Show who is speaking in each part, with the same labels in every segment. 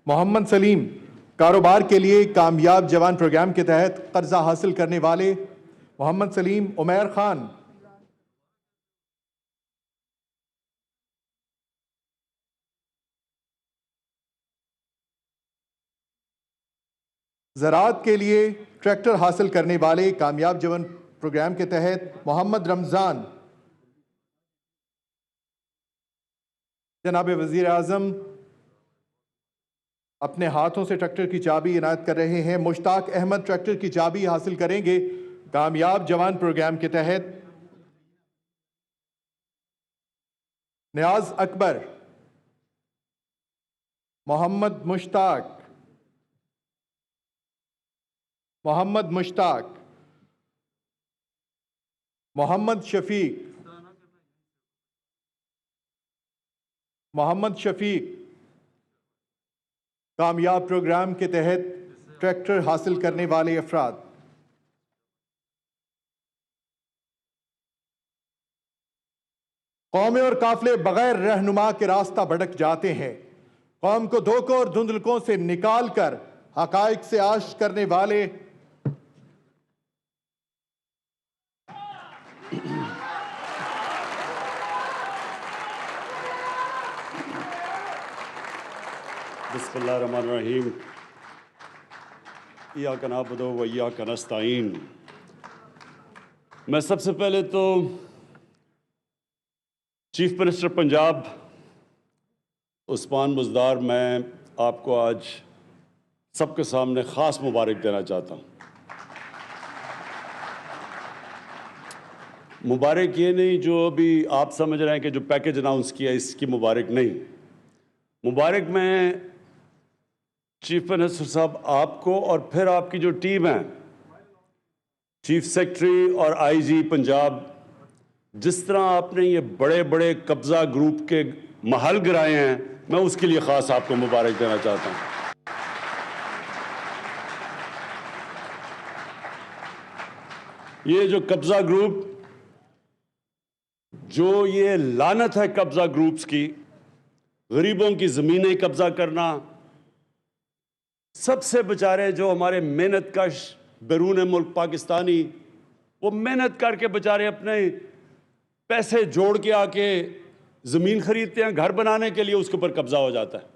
Speaker 1: محمد سلیم کاروبار کے لیے کامیاب جوان پروگرام کے تحت قرضہ حاصل کرنے والے محمد سلیم عمیر خان زراعت کے لیے ٹریکٹر حاصل کرنے والے کامیاب جوان پروگرام کے تحت محمد رمضان جناب وزیر اعظم اپنے ہاتھوں سے ٹریکٹر کی چابی عنایت کر رہے ہیں۔ مشتاق احمد ٹریکٹر کی چابی حاصل کریں گے کامیاب جوان پروگرام کے تحت۔ نیاز اکبر، محمد مشتاق، محمد مشتاق، محمد شفیق، محمد شفیق کامیاب پروگرام کے تحت ٹریکٹر حاصل کرنے والے افراد۔ قومیں اور قافلے بغیر رہنما کے راستہ بھٹک جاتے ہیں۔ قوم کو دھوکوں اور دھندلکوں سے نکال کر حقائق سے آشنا کرنے والے
Speaker 2: بسم اللہ الرحمن الرحیم۔ ایاک نعبد و ایاک نستعین۔ میں سب سے پہلے تو چیف منسٹر پنجاب عثمان بزدار میں آپ کو آج سب کے سامنے خاص مبارک دینا چاہتا ہوں۔ مبارک یہ نہیں جو ابھی آپ سمجھ رہے ہیں کہ جو پیکج اناؤنس کیا اس کی مبارک نہیں، مبارک میں چیف منسٹر صاحب آپ کو اور پھر آپ کی جو ٹیم ہے، چیف سیکرٹری اور آئی جی پنجاب، جس طرح آپ نے یہ بڑے بڑے قبضہ گروپ کے محل گرائے ہیں، میں اس کے لیے خاص آپ کو مبارک دینا چاہتا ہوں۔ یہ جو قبضہ گروپ، جو یہ لعنت ہے قبضہ گروپس کی، غریبوں کی زمینیں قبضہ کرنا، سب سے بچارے جو ہمارے محنت کش بیرون ملک پاکستانی، وہ محنت کر کے بچارے اپنے پیسے جوڑ کے آ کے زمین خریدتے ہیں، گھر بنانے کے لیے اس کے اوپر قبضہ ہو جاتا ہے،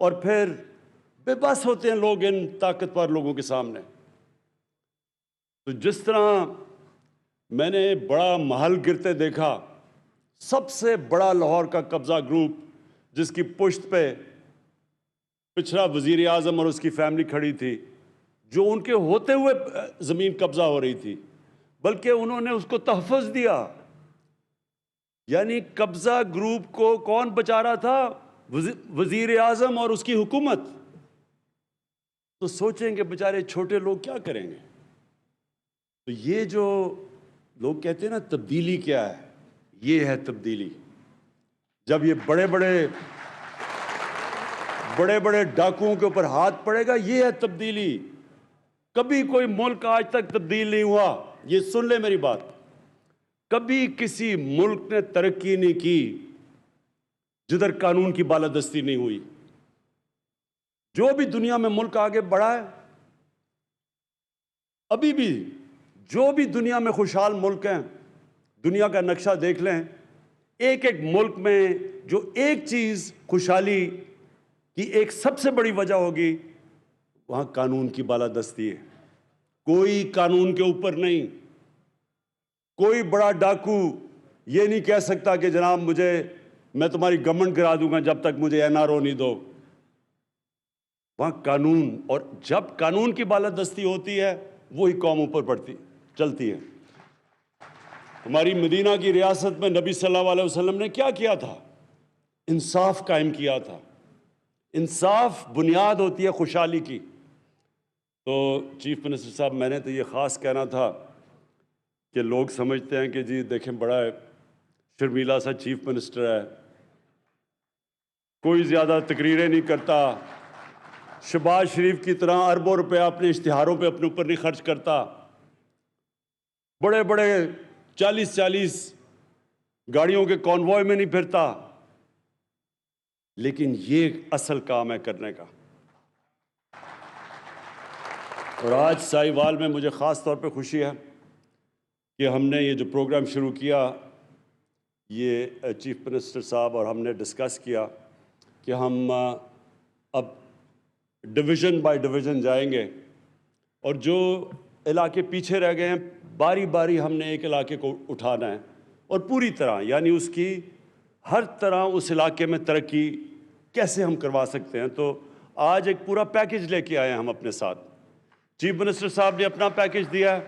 Speaker 2: اور پھر بے بس ہوتے ہیں لوگ ان طاقتور لوگوں کے سامنے۔ تو جس طرح میں نے بڑا محل گرتے دیکھا، سب سے بڑا لاہور کا قبضہ گروپ جس کی پشت پہ پچھلا وزیر اعظم اور اس کی فیملی کھڑی تھی، جو ان کے ہوتے ہوئے زمین قبضہ ہو رہی تھی، بلکہ انہوں نے اس کو تحفظ دیا۔ یعنی قبضہ گروپ کو کون بچا رہا تھا؟ وزیر اعظم اور اس کی حکومت۔ تو سوچیں کہ بیچارے چھوٹے لوگ کیا کریں گے؟ تو یہ جو لوگ کہتے ہیں نا تبدیلی کیا ہے، یہ ہے تبدیلی۔ جب یہ بڑے بڑے ڈاکوؤں کے اوپر ہاتھ پڑے گا، یہ ہے تبدیلی۔ کبھی کوئی ملک آج تک تبدیل نہیں ہوا، یہ سن لیں میری بات۔ کبھی کسی ملک نے ترقی نہیں کی جدھر قانون کی بالادستی نہیں ہوئی۔ جو بھی دنیا میں ملک آگے بڑھا ہے، ابھی بھی جو بھی دنیا میں خوشحال ملک ہیں، دنیا کا نقشہ دیکھ لیں، ایک ایک ملک میں جو ایک چیز خوشحالی کی ایک سب سے بڑی وجہ ہوگی، وہاں قانون کی بالادستی ہے۔ کوئی قانون کے اوپر نہیں۔ کوئی بڑا ڈاکو یہ نہیں کہہ سکتا کہ جناب میں تمہاری گورنمنٹ گرا دوں گا جب تک مجھے این آر او نہیں دو۔ وہاں قانون، اور جب قانون کی بالادستی ہوتی ہے وہی قوم اوپر چلتی ہے۔ ہماری مدینہ کی ریاست میں نبی صلی اللہ علیہ وسلم نے کیا کیا تھا؟ انصاف قائم کیا تھا۔ انصاف بنیاد ہوتی ہے خوشحالی کی۔ تو چیف منسٹر صاحب، میں نے تو یہ خاص کہنا تھا کہ لوگ سمجھتے ہیں کہ جی دیکھیں بڑا شرمیلا سا چیف منسٹر ہے، کوئی زیادہ تقریریں نہیں کرتا، شہباز شریف کی طرح اربوں روپے اپنے اشتہاروں پہ اپنے اوپر نہیں خرچ کرتا، بڑے 40 گاڑیوں کے کانوائے میں نہیں پھرتا۔ لیکن یہ اصل کام ہے کرنے کا. اور آج ساہیوال میں مجھے خاص طور پہ خوشی ہے کہ ہم نے یہ جو پروگرام شروع کیا، یہ چیف منسٹر صاحب اور ہم نے ڈسکس کیا کہ ہم اب ڈویژن بائی ڈویژن جائیں گے، اور جو علاقے پیچھے رہ گئے ہیں باری باری ہم نے ایک علاقے کو اٹھانا ہے، اور پوری طرح یعنی اس کی ہر طرح اس علاقے میں ترقی کیسے ہم کروا سکتے ہیں. تو آج ایک پورا پیکج لے کے آئے ہیں ہم اپنے ساتھ. چیف منسٹر صاحب نے اپنا پیکج دیا ہے،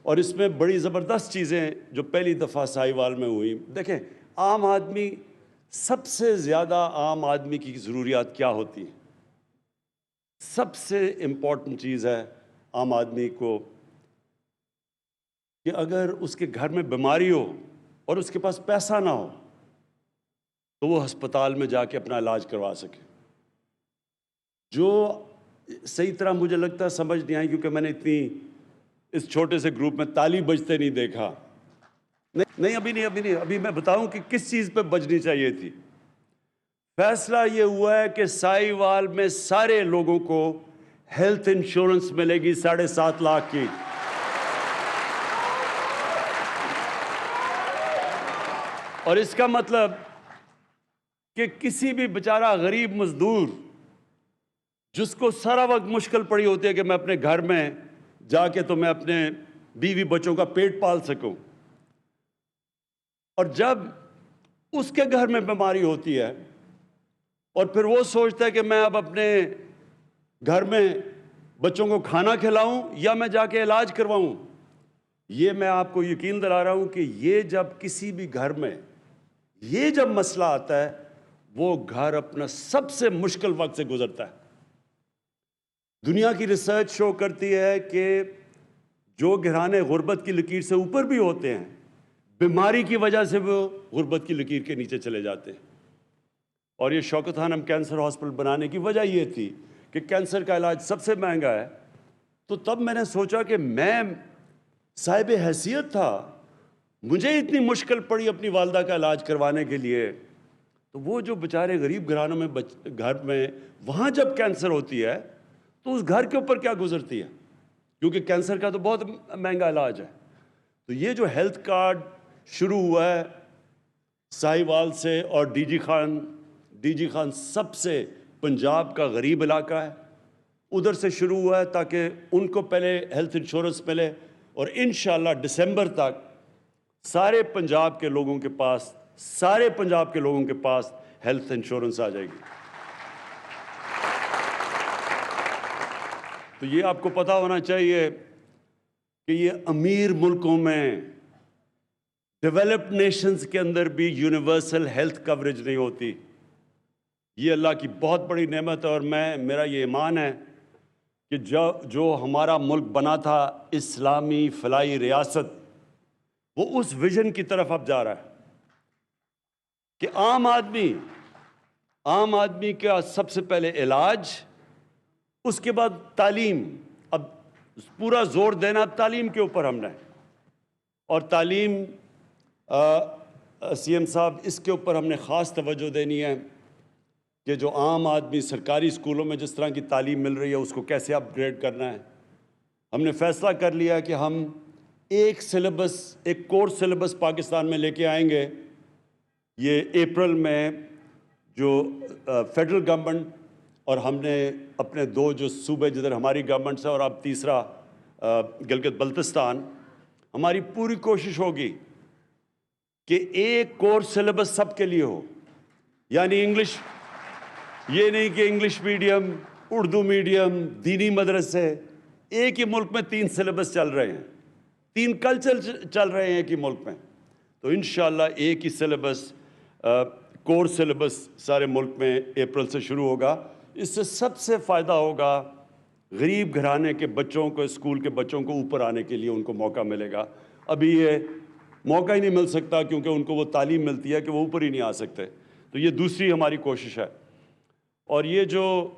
Speaker 2: اور اس میں بڑی زبردست چیزیں جو پہلی دفعہ ساہیوال میں ہوئی. دیکھیں، عام آدمی، سب سے زیادہ عام آدمی کی ضروریات کیا ہوتی ہیں؟ سب سے امپورٹنٹ چیز ہے عام آدمی کو کہ اگر اس کے گھر میں بیماری ہو اور اس کے پاس پیسہ نہ ہو تو وہ ہسپتال میں جا کے اپنا علاج کروا سکے. جو صحیح طرح مجھے لگتا ہے سمجھ نہیں آئی، کیونکہ میں نے اتنی اس چھوٹے سے گروپ میں تالی بجتے نہیں دیکھا. ابھی میں بتاؤں کہ کس چیز پہ بجنی چاہیے تھی. فیصلہ یہ ہوا ہے کہ ساہیوال میں سارے لوگوں کو ہیلتھ انشورنس ملے گی 7.5 لاکھ کی. اور اس کا مطلب کہ کسی بھی بیچارہ غریب مزدور جس کو سارا وقت مشکل پڑی ہوتی ہے کہ میں اپنے گھر میں جا کے تو میں اپنے بیوی بچوں کا پیٹ پال سکوں، اور جب اس کے گھر میں بیماری ہوتی ہے اور پھر وہ سوچتا ہے کہ میں اب اپنے گھر میں بچوں کو کھانا کھلاؤں یا میں جا کے علاج کرواؤں، یہ میں آپ کو یقین دلا رہا ہوں کہ یہ جب کسی بھی گھر میں یہ جب مسئلہ آتا ہے، وہ گھر اپنا سب سے مشکل وقت سے گزرتا ہے. دنیا کی ریسرچ شو کرتی ہے کہ جو گھرانے غربت کی لکیر سے اوپر بھی ہوتے ہیں، بیماری کی وجہ سے وہ غربت کی لکیر کے نیچے چلے جاتے ہیں. اور یہ شوکت خانم کینسر ہاسپٹل بنانے کی وجہ یہ تھی کہ کینسر کا علاج سب سے مہنگا ہے. تو تب میں نے سوچا کہ میں صاحب حیثیت تھا، مجھے اتنی مشکل پڑی اپنی والدہ کا علاج کروانے کے لیے، تو وہ جو بیچارے غریب گھرانوں میں گھر میں وہاں جب کینسر ہوتی ہے تو اس گھر کے اوپر کیا گزرتی ہے، کیونکہ کینسر کا تو بہت مہنگا علاج ہے. تو یہ جو ہیلتھ کارڈ شروع ہوا ہے ساہیوال سے، اور ڈی جی خان سب سے پنجاب کا غریب علاقہ ہے، ادھر سے شروع ہوا ہے تاکہ ان کو پہلے ہیلتھ انشورنس ملے، اور انشاءاللہ دسمبر تک سارے پنجاب کے لوگوں کے پاس ہیلتھ انشورنس آ جائے گی. تو یہ آپ کو پتہ ہونا چاہیے کہ یہ امیر ملکوں میں، ڈیولپڈ نیشنز کے اندر بھی یونیورسل ہیلتھ کوریج نہیں ہوتی. یہ اللہ کی بہت بڑی نعمت ہے، اور میرا یہ ایمان ہے کہ جو ہمارا ملک بنا تھا اسلامی فلاحی ریاست، وہ اس ویژن کی طرف اب جا رہا ہے کہ عام آدمی کا سب سے پہلے علاج، اس کے بعد تعلیم. اب پورا زور دینا اب تعلیم کے اوپر ہم نے، اور تعلیم سی ایم صاحب اس کے اوپر ہم نے خاص توجہ دینی ہے کہ جو عام آدمی سرکاری اسکولوں میں جس طرح کی تعلیم مل رہی ہے اس کو کیسے اپ گریڈ کرنا ہے. ہم نے فیصلہ کر لیا کہ ہم ایک کورس سلیبس پاکستان میں لے کے آئیں گے. یہ اپریل میں جو فیڈرل گورنمنٹ اور ہم نے اپنے 2 جو صوبے جدھر ہماری گورنمنٹس ہے، اور اب تیسرا گلگت بلتستان، ہماری پوری کوشش ہوگی کہ ایک کورس سلیبس سب کے لیے ہو. یعنی انگلش، یہ نہیں کہ انگلش میڈیم، اردو میڈیم، دینی مدرسے. ایک ہی ملک میں 3 سلیبس چل رہے ہیں، 3 کلچر چل رہے ہیں ایک ہی ملک میں. تو انشاءاللہ ایک ہی سلیبس، کورس سلیبس سارے ملک میں اپریل سے شروع ہوگا. اس سے سب سے فائدہ ہوگا غریب گھرانے کے بچوں کو، اسکول کے بچوں کو اوپر آنے کے لیے ان کو موقع ملے گا. ابھی یہ موقع ہی نہیں مل سکتا کیونکہ ان کو وہ تعلیم ملتی ہے کہ وہ اوپر ہی نہیں آ سکتے. تو یہ دوسری ہماری کوشش ہے. اور یہ جو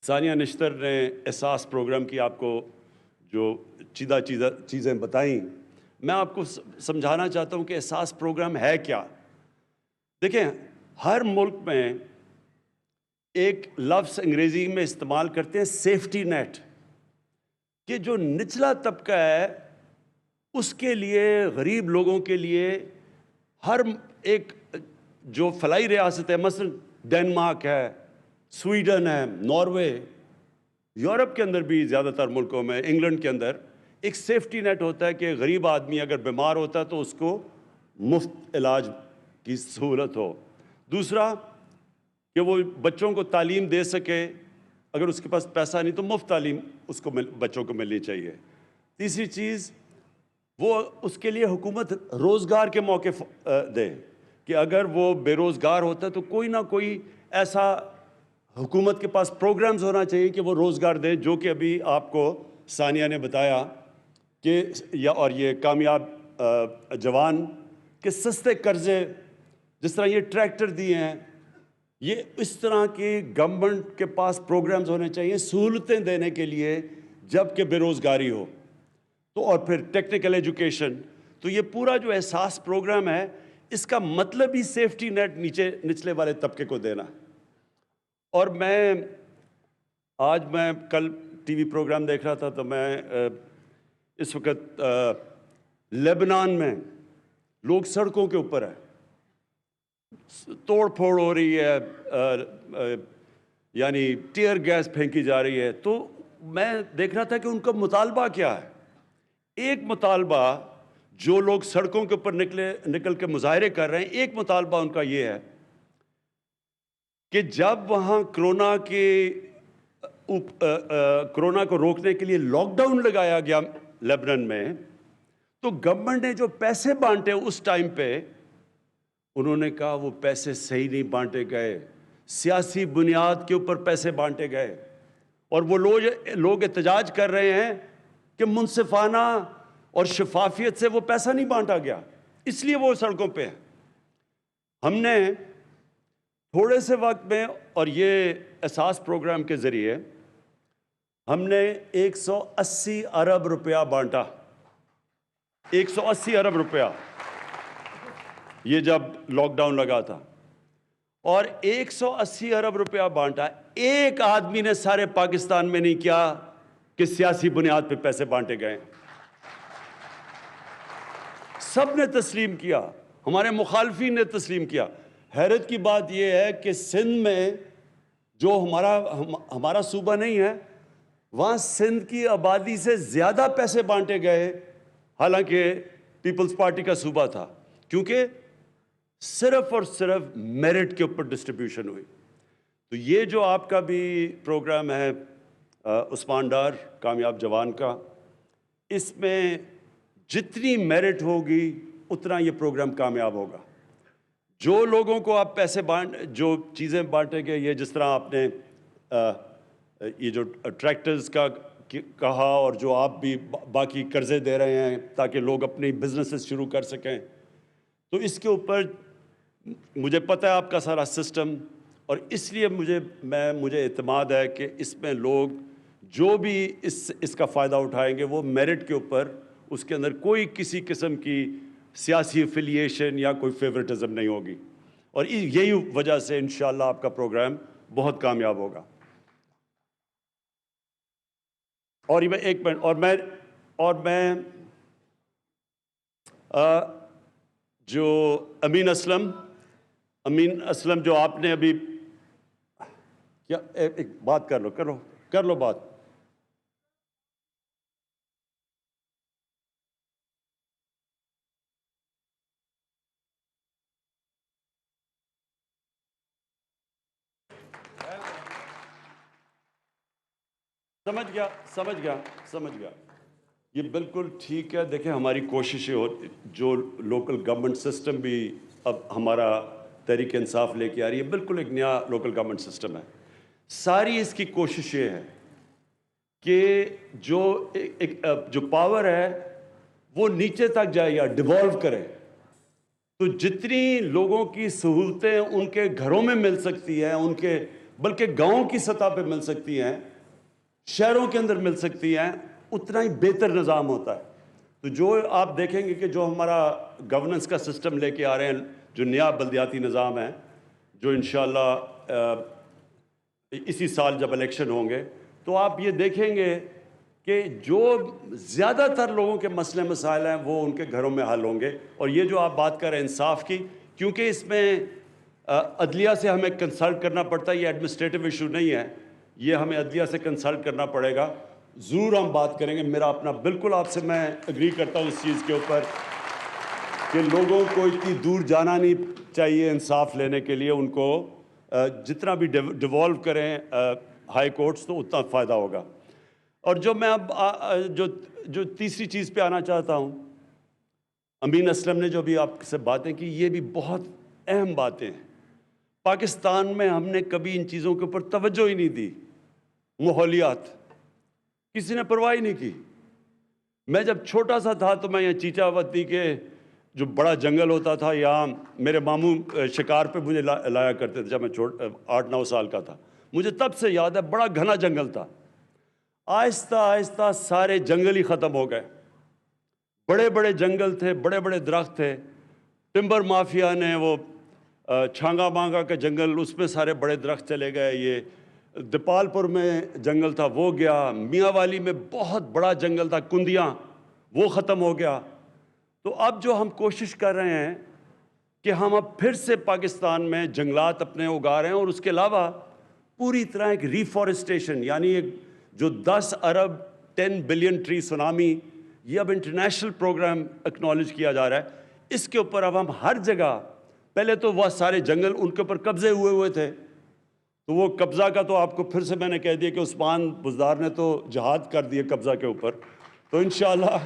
Speaker 2: ثانیہ نشتر نے احساس پروگرام کی آپ کو جو چیزیں بتائیں، میں آپ کو سمجھانا چاہتا ہوں کہ احساس پروگرام ہے کیا. دیکھیں ہر ملک میں ایک لفظ انگریزی میں استعمال کرتے ہیں سیفٹی نیٹ، کہ جو نچلا طبقہ ہے اس کے لیے، غریب لوگوں کے لیے ہر ایک جو فلاحی ریاست ہے، مثلا ڈنمارک ہے، سویڈن ہے، ناروے، یورپ کے اندر بھی زیادہ تر ملکوں میں، انگلینڈ کے اندر ایک سیفٹی نیٹ ہوتا ہے کہ غریب آدمی اگر بیمار ہوتا ہے تو اس کو مفت علاج کی سہولت ہو۔ دوسرا کہ وہ بچوں کو تعلیم دے سکے، اگر اس کے پاس پیسہ نہیں تو مفت تعلیم اس کو بچوں کو ملنی چاہیے۔ تیسری چیز، وہ اس کے لیے حکومت روزگار کے موقع دے، کہ اگر وہ بے روزگار ہوتا ہے تو کوئی نہ کوئی ایسا حکومت کے پاس پروگرامز ہونا چاہیے کہ وہ روزگار دے، جو کہ ابھی آپ کو ثانیہ نے بتایا کہ اور یہ کامیاب جوان کے سستے قرضے، جس طرح یہ ٹریکٹر دیے ہیں، یہ اس طرح کی گورنمنٹ کے پاس پروگرامز ہونے چاہیے سہولتیں دینے کے لیے جب کہ بے روزگاری ہو۔ تو اور پھر ٹیکنیکل ایجوکیشن، تو یہ پورا جو احساس پروگرام ہے اس کا مطلب ہی سیفٹی نیٹ نچلے والے طبقے کو دینا۔ اور آج میں کل ٹی وی پروگرام دیکھ رہا تھا تو میں اس وقت لیبنان میں لوگ سڑکوں کے اوپر ہیں، توڑ پھوڑ ہو رہی ہے، یعنی ٹیئر گیس پھینکی جا رہی ہے۔ تو میں دیکھ رہا تھا کہ ان کا مطالبہ کیا ہے۔ ایک مطالبہ جو لوگ سڑکوں کے اوپر نکل کے مظاہرے کر رہے ہیں، ایک مطالبہ ان کا یہ ہے کہ جب وہاں کرونا کو روکنے کے لیے لاک ڈاؤن لگایا گیا لیبنان میں، تو گورنمنٹ نے جو پیسے بانٹے اس ٹائم پہ، انہوں نے کہا وہ پیسے صحیح نہیں بانٹے گئے، سیاسی بنیاد کے اوپر پیسے بانٹے گئے، اور وہ لوگ احتجاج کر رہے ہیں کہ منصفانہ اور شفافیت سے وہ پیسہ نہیں بانٹا گیا، اس لیے وہ سڑکوں پہ ہیں۔ ہم نے تھوڑے سے وقت میں اور یہ احساس پروگرام کے ذریعے ہم نے 180 ارب روپیہ بانٹا، 180 ارب روپیہ، یہ جب لاک ڈاؤن لگا تھا، اور 180 ارب روپیہ بانٹا۔ ایک آدمی نے سارے پاکستان میں نہیں کیا کہ سیاسی بنیاد پہ پیسے بانٹے گئے، سب نے تسلیم کیا، ہمارے مخالفین نے تسلیم کیا۔ حیرت کی بات یہ ہے کہ سندھ میں جو ہمارا صوبہ نہیں ہے، وہاں سندھ کی آبادی سے زیادہ پیسے بانٹے گئے، حالانکہ پیپلز پارٹی کا صوبہ تھا، کیونکہ صرف اور صرف میرٹ کے اوپر ڈسٹریبیوشن ہوئی۔ تو یہ جو آپ کا بھی پروگرام ہے عثمان ڈار کامیاب جوان کا، اس میں جتنی میرٹ ہوگی اتنا یہ پروگرام کامیاب ہوگا۔ جو لوگوں کو آپ پیسے جو چیزیں بانٹے گئے، یہ جس طرح آپ نے یہ جو ٹریکٹرز کا کہا، اور جو آپ بھی باقی قرضے دے رہے ہیں تاکہ لوگ اپنی بزنسز شروع کر سکیں، تو اس کے اوپر مجھے پتہ ہے آپ کا سارا سسٹم، اور اس لیے مجھے اعتماد ہے کہ اس میں لوگ جو بھی اس کا فائدہ اٹھائیں گے وہ میرٹ کے اوپر، اس کے اندر کوئی کسی قسم کی سیاسی افیلیشن یا کوئی فیورٹزم نہیں ہوگی، اور یہی وجہ سے انشاءاللہ آپ کا پروگرام بہت کامیاب ہوگا۔ اور یہ ایک منٹ، اور میں جو امین اسلم جو آپ نے ابھی کیا، ایک بات کر لو بات۔ سمجھ گیا، یہ بالکل ٹھیک ہے۔ دیکھیں ہماری کوششیں جو لوکل گورنمنٹ سسٹم بھی اب ہمارا تحریک انصاف لے کے آ رہی ہے، بالکل ایک نیا لوکل گورنمنٹ سسٹم ہے۔ ساری اس کی کوشش یہ ہے کہ جو پاور ہے وہ نیچے تک جائے یا ڈیوالو کرے، تو جتنی لوگوں کی سہولتیں ان کے گھروں میں مل سکتی ہیں، بلکہ گاؤں کی سطح پہ مل سکتی ہیں، شہروں کے اندر مل سکتی ہیں، اتنا ہی بہتر نظام ہوتا ہے۔ تو جو آپ دیکھیں گے کہ جو ہمارا گورننس کا سسٹم لے کے آ رہے ہیں جو نیا بلدیاتی نظام ہے جو انشاءاللہ اسی سال جب الیکشن ہوں گے تو آپ یہ دیکھیں گے کہ جو زیادہ تر لوگوں کے مسئلے مسائل ہیں وہ ان کے گھروں میں حل ہوں گے. اور یہ جو آپ بات کر رہے ہیں انصاف کی, کیونکہ اس میں عدلیہ سے ہمیں کنسلٹ کرنا پڑتا ہے, یہ ایڈمنسٹریٹو ایشو نہیں ہے, یہ ہمیں عدلیہ سے کنسلٹ کرنا پڑے گا. ضرور ہم بات کریں گے. میرا اپنا بالکل آپ سے میں اگری کرتا ہوں اس چیز کے اوپر کہ لوگوں کو اتنی دور جانا نہیں چاہیے انصاف لینے کے لیے. ان کو جتنا بھی ڈیوالو کریں ہائی کورٹس تو اتنا فائدہ ہوگا. اور جو میں اب جو تیسری چیز پہ آنا چاہتا ہوں, امین اسلم نے جو بھی آپ سے باتیں کی یہ بھی بہت اہم باتیں ہیں. پاکستان میں ہم نے کبھی ان چیزوں کے اوپر توجہ ہی نہیں دی. ماحولیات کسی نے پرواہ ہی نہیں کی. میں جب چھوٹا سا تھا تو میں یہ چیچا وتی کے جو بڑا جنگل ہوتا تھا یہاں میرے ماموں شکار پہ مجھے لایا کرتے تھے جب میں 8-9 سال کا تھا. مجھے تب سے یاد ہے بڑا گھنا جنگل تھا. آہستہ آہستہ سارے جنگل ہی ختم ہو گئے. بڑے بڑے جنگل تھے, بڑے بڑے درخت تھے. ٹمبر مافیا نے وہ چھانگا مانگا کا جنگل, اس میں سارے بڑے درخت چلے گئے. یہ دیپال پور میں جنگل تھا وہ گیا. میاں والی میں بہت بڑا جنگل تھا کندیاں, وہ ختم ہو گیا. تو اب جو ہم کوشش کر رہے ہیں کہ ہم اب پھر سے پاکستان میں جنگلات اپنے اگا رہے ہیں, اور اس کے علاوہ پوری طرح ایک ریفارسٹیشن, یعنی ایک جو 10 ارب 10 بلین ٹری سونامی, یہ اب انٹرنیشنل پروگرام اکنالج کیا جا رہا ہے. اس کے اوپر اب ہم ہر جگہ, پہلے تو وہ سارے جنگل ان کے اوپر قبضے ہوئے تھے, تو وہ قبضہ کا تو آپ کو پھر سے میں نے کہہ دیا کہ عثمان بزدار نے تو جہاد کر دیے قبضہ کے اوپر. تو انشاءاللہ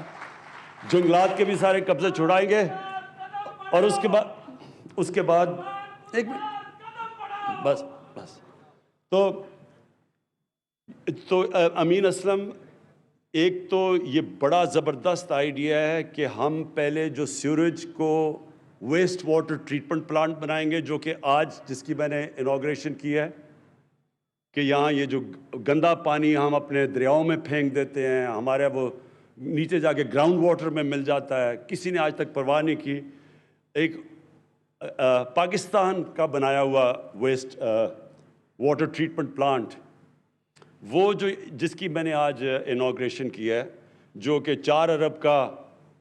Speaker 2: جنگلات کے بھی سارے قبضے چھڑائیں گے. اور اس کے بعد ایک بس تو امین اسلم, ایک تو یہ بڑا زبردست آئیڈیا ہے کہ ہم پہلے جو سیوریج کو ویسٹ واٹر ٹریٹمنٹ پلانٹ بنائیں گے, جو کہ آج جس کی میں نے انوگریشن کی ہے, کہ یہاں یہ جو گندا پانی ہم اپنے دریاؤں میں پھینک دیتے ہیں, ہمارے وہ نیچے جا کے گراؤنڈ واٹر میں مل جاتا ہے, کسی نے آج تک پرواہ نہیں کی. ایک پاکستان کا بنایا ہوا ویسٹ واٹر ٹریٹمنٹ پلانٹ, وہ جو جس کی میں نے آج انوگریشن کی ہے, جو کہ 4 ارب کا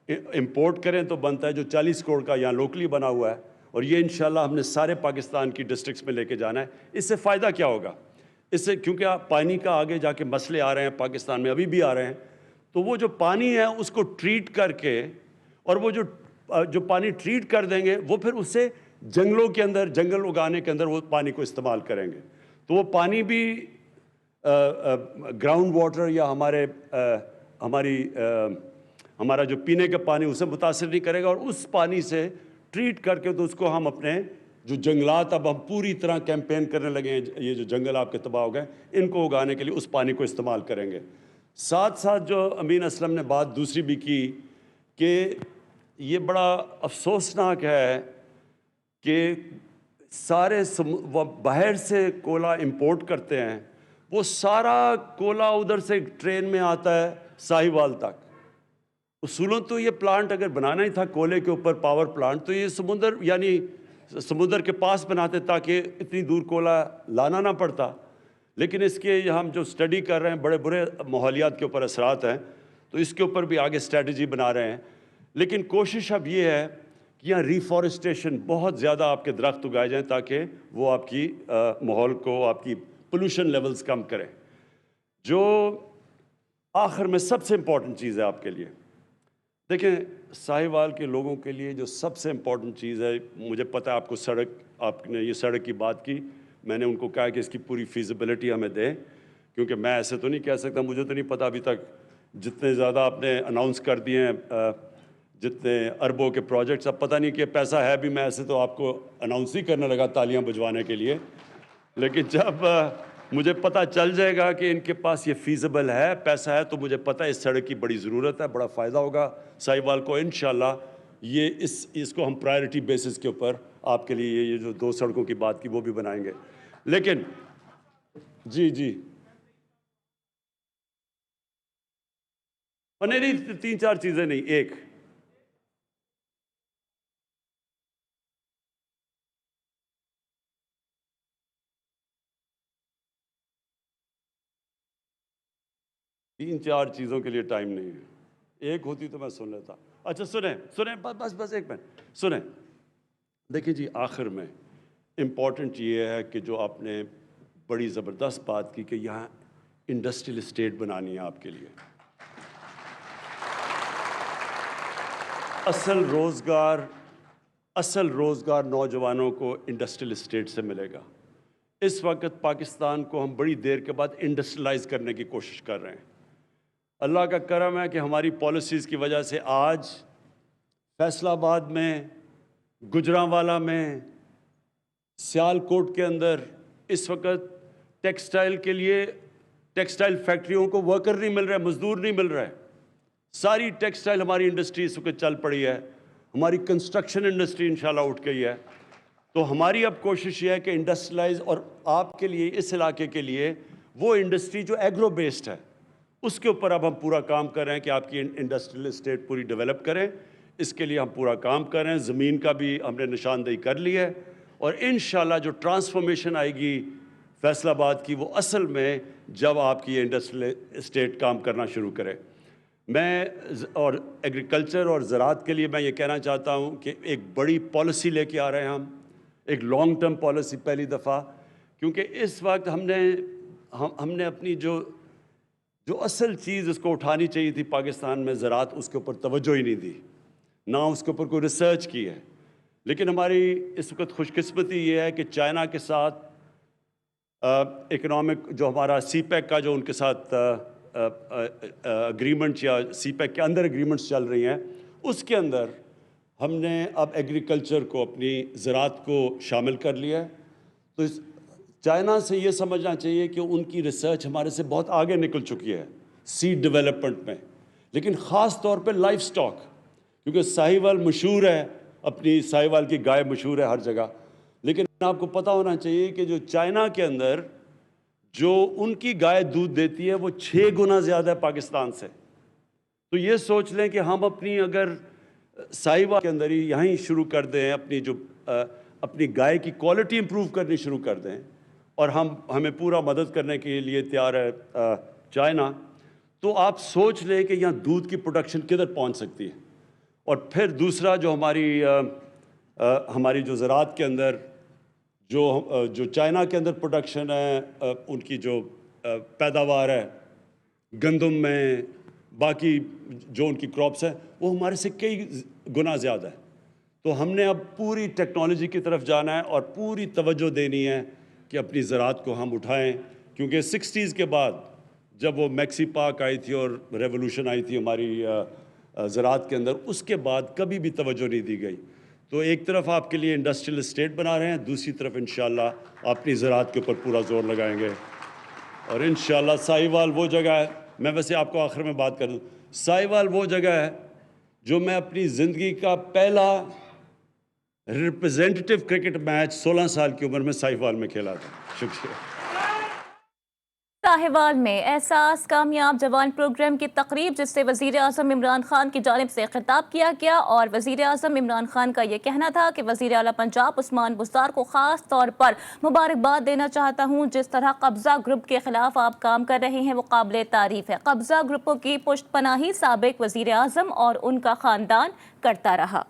Speaker 2: امپورٹ کریں تو بنتا ہے, جو 40 کروڑ کا یہاں لوکلی بنا ہوا ہے. اور یہ انشاءاللہ ہم نے سارے پاکستان کی ڈسٹرکٹس میں لے کے جانا ہے. اس سے فائدہ کیا ہوگا؟ اس سے کیونکہ آپ پانی کا آگے جا کے مسئلے آ رہے ہیں پاکستان میں, ابھی بھی آ رہے ہیں, تو وہ جو پانی ہے اس کو ٹریٹ کر کے, اور وہ جو پانی ٹریٹ کر دیں گے وہ پھر اس سے جنگلوں کے اندر, جنگل اگانے کے اندر وہ پانی کو استعمال کریں گے. تو وہ پانی بھی گراؤنڈ واٹر یا ہمارا جو پینے کا پانی اسے متاثر نہیں کرے گا. اور اس پانی سے ٹریٹ کر کے تو اس کو ہم اپنے جو جنگلات, اب ہم پوری طرح کیمپین کرنے لگے ہیں, یہ جو جنگل آپ کے تباہ ہو گئے ان کو اگانے کے لیے اس پانی کو استعمال کریں گے. ساتھ ساتھ جو امین اسلم نے بات دوسری بھی کی کہ یہ بڑا افسوسناک ہے کہ سارے باہر سے کولا امپورٹ کرتے ہیں, وہ سارا کولا ادھر سے ٹرین میں آتا ہے ساہیوال تک. اصولوں تو یہ پلانٹ اگر بنانا ہی تھا کولے کے اوپر پاور پلانٹ, تو یہ سمندر کے پاس بناتے تاکہ اتنی دور کولا لانا نہ پڑتا. لیکن اس کے ہم جو سٹڈی کر رہے ہیں, بڑے برے ماحولیات کے اوپر اثرات ہیں, تو اس کے اوپر بھی آگے اسٹریٹجی بنا رہے ہیں. لیکن کوشش اب یہ ہے کہ یہاں ریفارسٹیشن بہت زیادہ آپ کے درخت اگائے جائیں تاکہ وہ آپ کی ماحول کو, آپ کی پولوشن لیولز کم کریں. جو آخر میں سب سے امپورٹنٹ چیز ہے آپ کے لیے, دیکھیں ساہیوال کے لوگوں کے لیے جو سب سے امپورٹنٹ چیز ہے, مجھے پتہ ہے آپ نے یہ سڑک کی بات کی, میں نے ان کو کہا کہ اس کی پوری فیزیبلٹی ہمیں دیں, کیونکہ میں ایسے تو نہیں کہہ سکتا, مجھے تو نہیں پتہ ابھی تک جتنے زیادہ آپ نے اناؤنس کر دیے ہیں, جتنے اربوں کے پروجیکٹس, اب پتہ نہیں کہ پیسہ ہے بھی, میں ایسے تو آپ کو اناؤنس ہی کرنے لگا تالیاں بجوانے کے لیے. لیکن جب مجھے پتہ چل جائے گا کہ ان کے پاس یہ فیزیبل ہے, پیسہ ہے, تو مجھے پتہ ہے اس سڑک کی بڑی ضرورت ہے, بڑا فائدہ ہوگا ساہیوال کو. انشاءاللہ یہ اس کو ہم پرائرٹی بیسس کے اوپر آپ کے لیے یہ جو 2 سڑکوں کی بات کی وہ بھی بنائیں گے. لیکن جی اور نہیں 3-4 چیزیں نہیں, ایک تین چار چیزوں کے لیے ٹائم نہیں ہے، ایک ہوتی تو میں سن لیتا۔ اچھا سنیں بس ایک منٹ سنیں۔ دیکھیں جی، آخر میں امپورٹنٹ یہ ہے کہ جو آپ نے بڑی زبردست بات کی کہ یہاں انڈسٹریل اسٹیٹ بنانی ہے آپ کے لیے۔ اصل روزگار نوجوانوں کو انڈسٹریل اسٹیٹ سے ملے گا۔ اس وقت پاکستان کو ہم بڑی دیر کے بعد انڈسٹریلائز کرنے کی کوشش کر رہے ہیں۔ اللہ کا کرم ہے کہ ہماری پالیسیز کی وجہ سے آج فیصل آباد میں، گجرانوالہ میں، سیالکوٹ کے اندر اس وقت ٹیکسٹائل کے لیے ٹیکسٹائل فیکٹریوں کو ورکر نہیں مل رہا ہے، مزدور نہیں مل رہا ہے۔ ساری ٹیکسٹائل ہماری انڈسٹری اس وقت چل پڑی ہے، ہماری کنسٹرکشن انڈسٹری انشاءاللہ اٹھ گئی ہے۔ تو ہماری اب کوشش یہ ہے کہ انڈسٹریلائز، اور آپ کے لیے اس علاقے کے لیے وہ انڈسٹری جو ایگرو بیسڈ ہے اس کے اوپر اب ہم پورا کام کر رہے ہیں کہ آپ کی انڈسٹریل اسٹیٹ پوری ڈیولپ کریں۔ اس کے لیے ہم پورا کام کر رہے ہیں، زمین کا بھی ہم نے نشاندہی کر لی ہے، اور انشاءاللہ جو ٹرانسفارمیشن آئے گی فیصل آباد کی، وہ اصل میں جب آپ کی انڈسٹریل اسٹیٹ کام کرنا شروع کرے۔ میں اور ایگریکلچر اور زراعت کے لیے میں یہ کہنا چاہتا ہوں کہ ایک بڑی پالیسی لے کے آ رہے ہیں ہم، ایک لانگ ٹرم پالیسی پہلی دفعہ، کیونکہ اس وقت ہم نے اپنی جو اصل چیز اس کو اٹھانی چاہیے تھی پاکستان میں، زراعت، اس کے اوپر توجہ ہی نہیں دی، نہ اس کے اوپر کوئی ریسرچ کی ہے۔ لیکن ہماری اس وقت خوش قسمتی یہ ہے کہ چائنا کے ساتھ اکنامک جو ہمارا سی پیک کا جو ان کے ساتھ اگریمنٹ یا سی پیک کے اندر اگریمنٹس چل رہی ہیں، اس کے اندر ہم نے اب ایگریکلچر کو، اپنی زراعت کو شامل کر لیا ہے۔ تو چائنا سے یہ سمجھنا چاہیے کہ ان کی ریسرچ ہمارے سے بہت آگے نکل چکی ہے سیڈ ڈیولپمنٹ میں، لیکن خاص طور پہ لائف سٹاک، کیونکہ ساہیوال مشہور ہے، اپنی ساہیوال کی گائے مشہور ہے ہر جگہ، لیکن آپ کو پتہ ہونا چاہیے کہ جو چائنا کے اندر جو ان کی گائے دودھ دیتی ہے وہ 6 گنا زیادہ ہے پاکستان سے۔ تو یہ سوچ لیں کہ ہم اپنی اگر ساہیوال کے اندر ہی یہیں شروع کر دیں، اپنی گائے کی کوالٹی امپروو کرنی شروع کر دیں، اور ہمیں پورا مدد کرنے کے لیے تیار ہے چائنا، تو آپ سوچ لیں کہ یہاں دودھ کی پروڈکشن کدھر پہنچ سکتی ہے۔ اور پھر دوسرا جو ہماری جو زراعت کے اندر جو چائنا کے اندر پروڈکشن ہے، ان کی جو پیداوار ہے گندم میں، باقی جو ان کی کراپس ہیں، وہ ہمارے سے کئی گنا زیادہ ہے۔ تو ہم نے اب پوری ٹیکنالوجی کی طرف جانا ہے اور پوری توجہ دینی ہے کہ اپنی زراعت کو ہم اٹھائیں، کیونکہ 60s کے بعد جب وہ میکسی پاک آئی تھی اور ریولوشن آئی تھی ہماری زراعت کے اندر، اس کے بعد کبھی بھی توجہ نہیں دی گئی۔ تو ایک طرف آپ کے لیے انڈسٹریل اسٹیٹ بنا رہے ہیں، دوسری طرف انشاءاللہ اپنی زراعت کے اوپر پورا زور لگائیں گے، اور انشاءاللہ ساہیوال وہ جگہ ہے، میں ویسے آپ کو آخر میں بات کر دوں، ساہیوال وہ جگہ ہے جو میں اپنی زندگی کا پہلا ریپرزینٹیٹیو کرکٹ میچ 16 سال کی عمر میں ساہیوال میں کھیلا تھا۔ شکریہ۔
Speaker 3: ساہیوال میں احساس کامیاب جوان پروگرام کی تقریب، جس سے وزیر اعظم عمران خان کی جانب سے خطاب کیا گیا، اور وزیر اعظم عمران خان کا یہ کہنا تھا کہ وزیر اعلیٰ پنجاب عثمان بزدار کو خاص طور پر مبارکباد دینا چاہتا ہوں۔ جس طرح قبضہ گروپ کے خلاف آپ کام کر رہے ہیں وہ قابل تعریف ہے۔ قبضہ گروپوں کی پشت پناہی سابق وزیر اعظم اور ان کا خاندان کرتا رہا۔